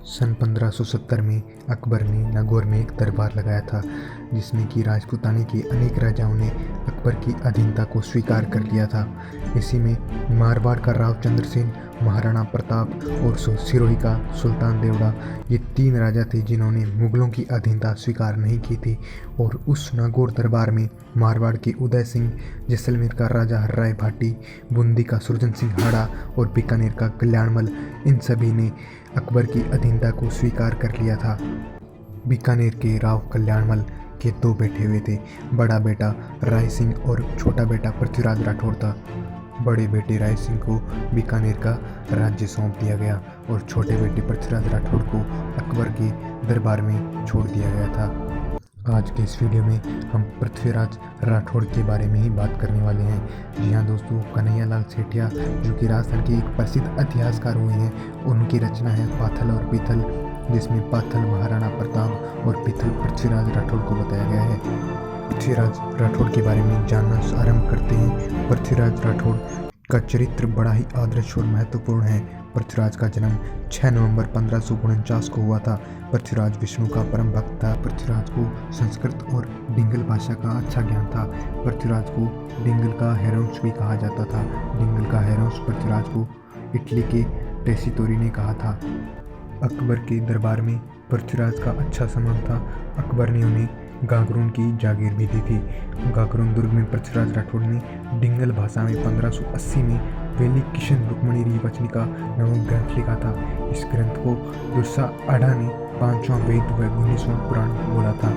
सन 1570 में अकबर ने नागौर में एक दरबार लगाया था, जिसमें कि राजपूताने के अनेक राजाओं ने अकबर की अधीनता को स्वीकार कर लिया था। इसी में मारवाड़ का राव चंद्रसेन, महाराणा प्रताप और सिरोही का सुल्तान देवड़ा, ये 3 राजा थे जिन्होंने मुगलों की अधीनता स्वीकार नहीं की थी। और उस नागौर दरबार में मारवाड़ के उदय सिंह, जैसलमेर का राजा हर्राय भाटी, बूंदी का सुरजन सिंह हाड़ा और बीकानेर का कल्याणमल, इन सभी ने अकबर की अधीनता को स्वीकार कर लिया था। बीकानेर के राव कल्याणमल के 2 बेटे हुए थे। बड़ा बेटा राय सिंह और छोटा बेटा पृथ्वीराज राठौड़ था। बड़े बेटे राय सिंह को बीकानेर का राज्य सौंप दिया गया और छोटे बेटे पृथ्वीराज राठौड़ को अकबर के दरबार में छोड़ दिया गया था। आज के इस वीडियो में हम पृथ्वीराज राठौड़ के बारे में ही बात करने वाले हैं। जी हाँ दोस्तों, कन्हैयालाल सेठिया जो कि राजस्थान के एक प्रसिद्ध इतिहासकार हुए हैं, उनकी रचना है पाथल और पीथल, जिसमें पाथल महाराणा प्रताप और पीथल पृथ्वीराज राठौड़ को बताया गया है। पृथ्वीराज राठौड़ के बारे में जानना आरंभ करते हैं। पृथ्वीराज राठौड़ का चरित्र बड़ा ही आदर्श और महत्वपूर्ण है। पृथ्वीराज का जन्म 6 नवंबर 1549 को हुआ था। पृथ्वीराज विष्णु का परम भक्त था। पृथ्वीराज को संस्कृत और डिंगल भाषा का अच्छा ज्ञान था। पृथ्वीराज को डिंगल का हेरोंस भी कहा जाता था। डिंगल का हेरोंस पृथ्वीराज को इटली के टेसितोरी ने कहा था। अकबर के दरबार में पृथ्वीराज का अच्छा संबंध था। अकबर ने उन्हें गागरून की जागीर भी दी थी। गागरून दुर्ग में पृथ्वीराज राठौड़ ने डिंगल भाषा में 1580 में वेली किशन रुक्मणी रीवचनिका नामक ग्रंथ लिखा था। इस ग्रंथ को दुर्सा आढ़ा ने 5वां वेद व 19वां पुराण बोला था।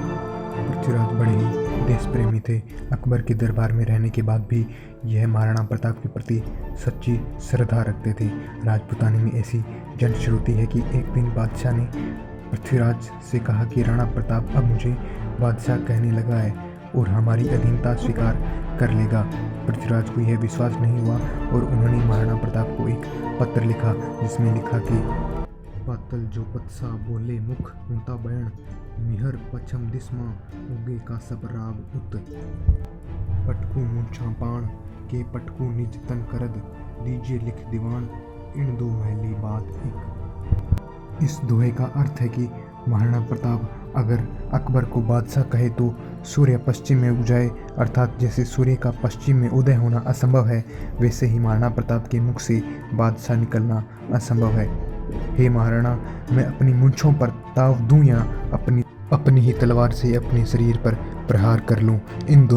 पृथ्वीराज बड़े ही देश प्रेमी थे। अकबर के दरबार में रहने के बाद भी यह महाराणा प्रताप के प्रति सच्ची श्रद्धा रखते थे। राजपूताने में ऐसी जनश्रुति है कि एक दिन बादशाह ने पृथ्वीराज से कहा कि राणा प्रताप अब मुझे बादशाह कहने लगा है और हमारी अधीनता स्वीकार कर लेगा। पृथ्वीराज को यह विश्वास नहीं हुआ और उन्होंने महाराणा प्रताप को एक पत्र लिखा, जिसमें लिखा कि पातल जो पत्सा बोले मुख ऊंता बैण, मिहर पछम दिसमा उगे का सब राग उत, पटकू मूर्छा पाण के पटकू निज तन करद, दीजिए लिख दीवान इन 2 महली बात एक। इस दोहे का अर्थ है कि महाराणा प्रताप अगर अकबर को बादशाह कहे तो सूर्य पश्चिम में उग जाए, अर्थात जैसे सूर्य का पश्चिम में उदय होना असंभव है, वैसे ही महाराणा प्रताप के मुख से बादशाह निकलना असंभव है। हे महाराणा, मैं अपनी मूंछों पर ताव दूं या अपनी ही तलवार से अपने शरीर पर प्रहार कर लूं, इन दोनों